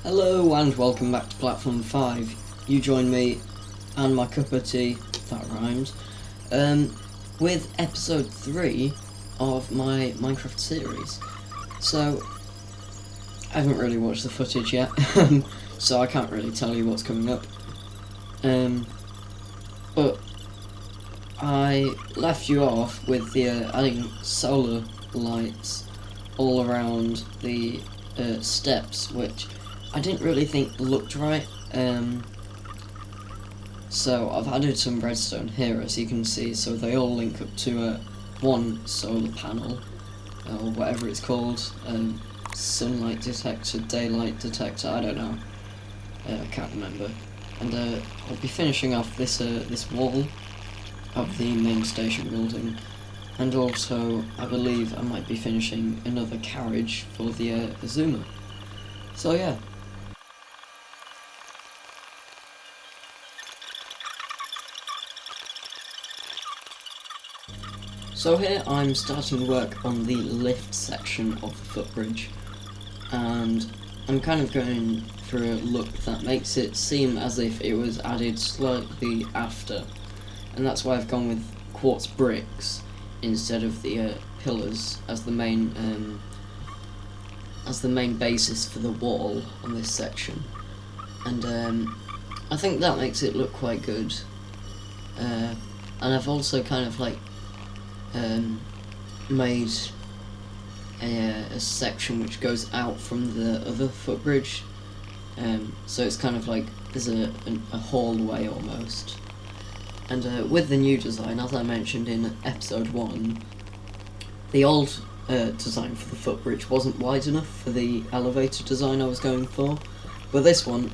Hello and welcome back to Platform 5. You join me and my cup of tea, that rhymes, with episode 3 of my Minecraft series. So, I haven't really watched the footage yet, so I can't really tell you what's coming up. But I left you off with the adding solar lights all around the steps, which I didn't really think looked right. So I've added some redstone here, as you can see, so they all link up to one solar panel, or whatever it's called, sunlight detector, daylight detector, I don't know, I can't remember. And I'll be finishing off this wall of the main station building, and also I believe I might be finishing another carriage for the Azuma. So yeah. So here I'm starting work on the lift section of the footbridge, and I'm kind of going for a look that makes it seem as if it was added slightly after, and that's why I've gone with quartz bricks instead of the pillars as the main basis for the wall on this section, and I think that makes it look quite good. And I've also kind of like made a section which goes out from the other footbridge, so it's kind of like there's a hallway almost. And with the new design, as I mentioned in episode 1, the old design for the footbridge wasn't wide enough for the elevator design I was going for, but this one,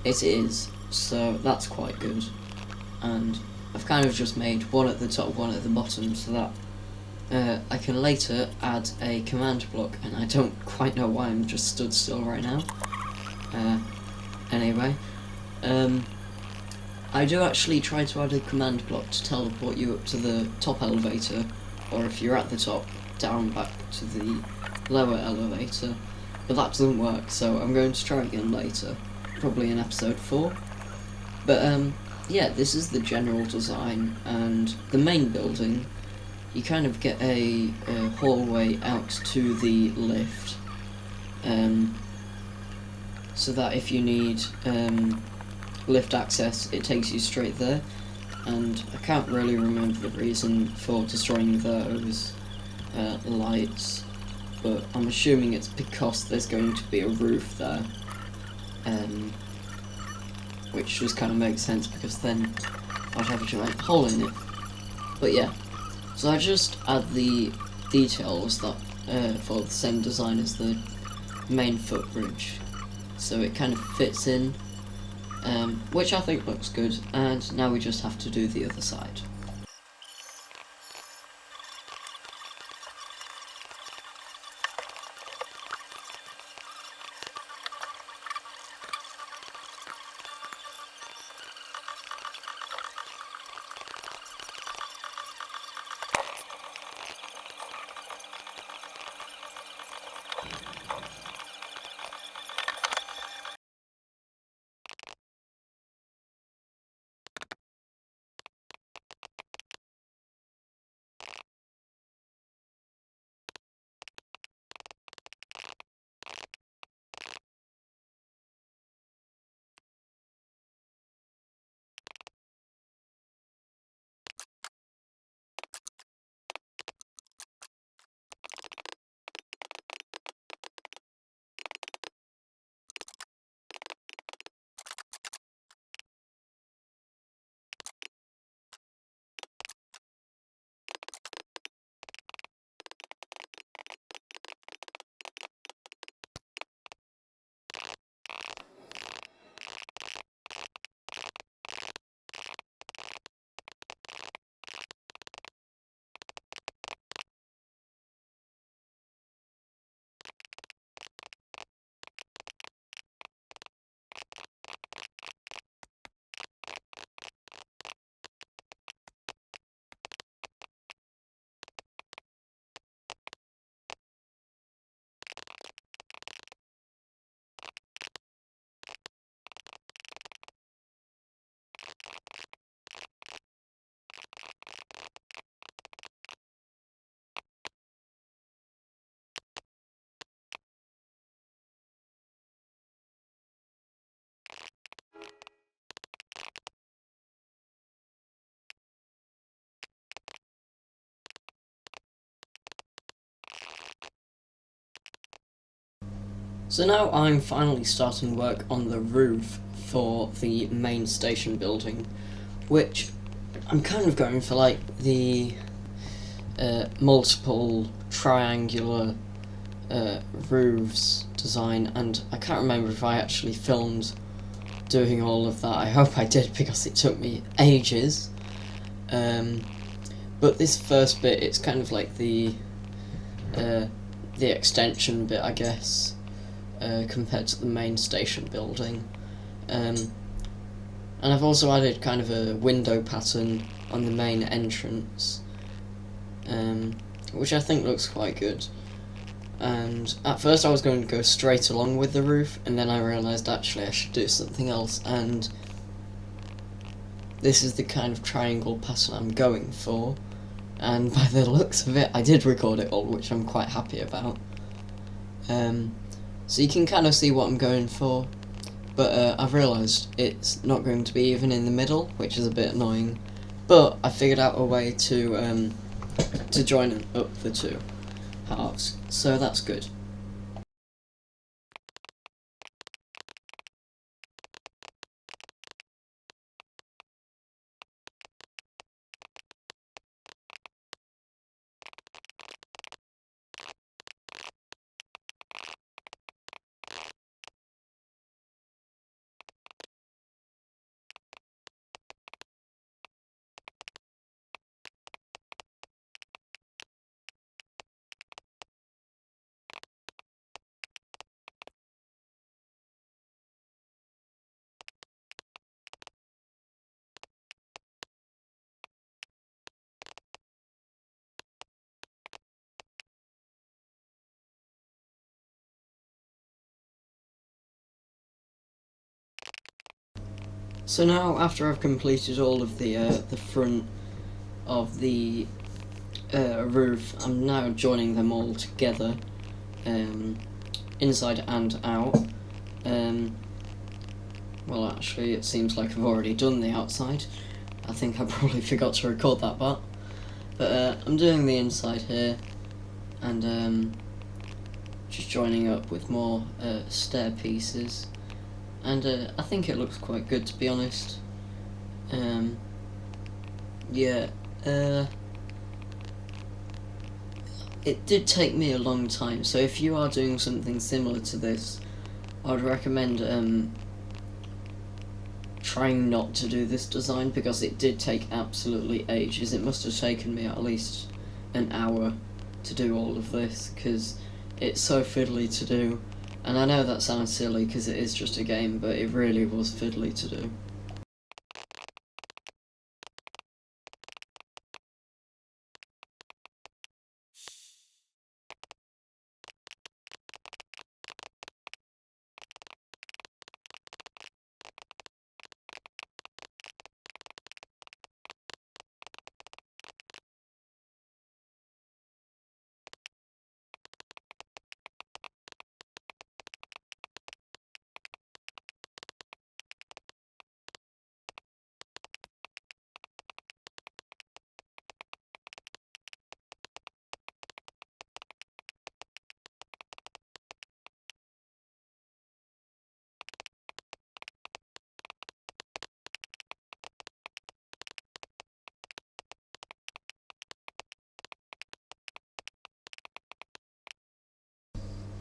it is, so that's quite good. And I've kind of just made one at the top, one at the bottom, so that I can later add a command block, and I don't quite know why I'm just stood still right now. Anyway, I do actually try to add a command block to teleport you up to the top elevator, or if you're at the top, down back to the lower elevator, but that doesn't work, so I'm going to try again later, probably in episode 4. But yeah, this is the general design, and the main building, you kind of get a hallway out to the lift, so that if you need lift access, it takes you straight there. And I can't really remember the reason for destroying those lights, but I'm assuming it's because there's going to be a roof there, which just kind of makes sense because then I'd have a giant hole in it. But yeah, so I just add the details that for the same design as the main footbridge, so it kind of fits in, which I think looks good, and now we just have to do the other side. So now I'm finally starting work on the roof for the main station building, which I'm kind of going for like the multiple triangular roofs design, and I can't remember if I actually filmed doing all of that. I hope I did, because it took me ages. But this first bit, it's kind of like the extension bit, I guess, compared to the main station building. And I've also added kind of a window pattern on the main entrance, which I think looks quite good. And at first I was going to go straight along with the roof, and then I realised actually I should do something else, and this is the kind of triangle pattern I'm going for. And by the looks of it, I did record it all, which I'm quite happy about. So you can kind of see what I'm going for, but I've realised it's not going to be even in the middle, which is a bit annoying. But I figured out a way to join up the two halves, so that's good. So now, after I've completed all of the front of the roof, I'm now joining them all together, inside and out. Well, actually, it seems like I've already done the outside. I think I probably forgot to record that part. But I'm doing the inside here, and just joining up with more stair pieces. And I think it looks quite good, to be honest. Yeah, it did take me a long time, so if you are doing something similar to this, I'd recommend trying not to do this design, because it did take absolutely ages. It must have taken me at least an hour to do all of this, because it's so fiddly to do. And I know that sounds silly because it is just a game, but it really was fiddly to do.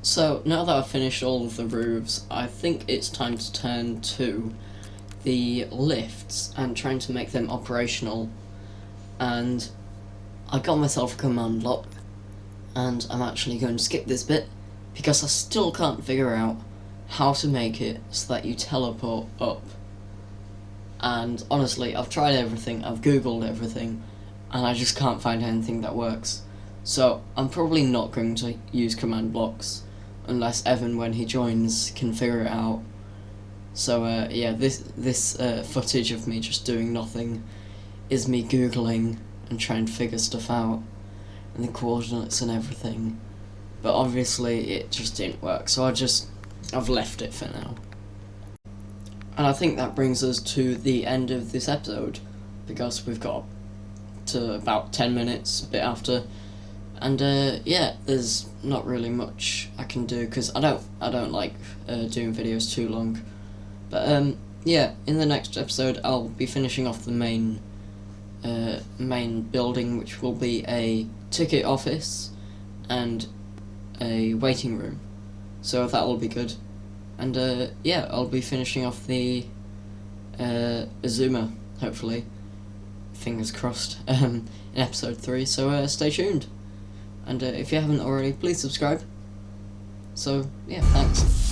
So, now that I've finished all of the roofs, I think it's time to turn to the lifts and trying to make them operational. And I got myself a command block, and I'm actually going to skip this bit because I still can't figure out how to make it so that you teleport up. And honestly, I've tried everything, I've googled everything, and I just can't find anything that works. So I'm probably not going to use command blocks unless Evan, when he joins, can figure it out. So yeah, this footage of me just doing nothing is me googling and trying to figure stuff out, and the coordinates and everything. But obviously it just didn't work, so I've left it for now. And I think that brings us to the end of this episode, because we've got to about 10 minutes, a bit after, And yeah, there's not really much I can do because I don't like doing videos too long. But yeah, in the next episode I'll be finishing off the main building, which will be a ticket office and a waiting room. So that will be good. And yeah, I'll be finishing off the Azuma, hopefully. Fingers crossed. In episode 3. So stay tuned. And if you haven't already, please subscribe. So yeah, thanks.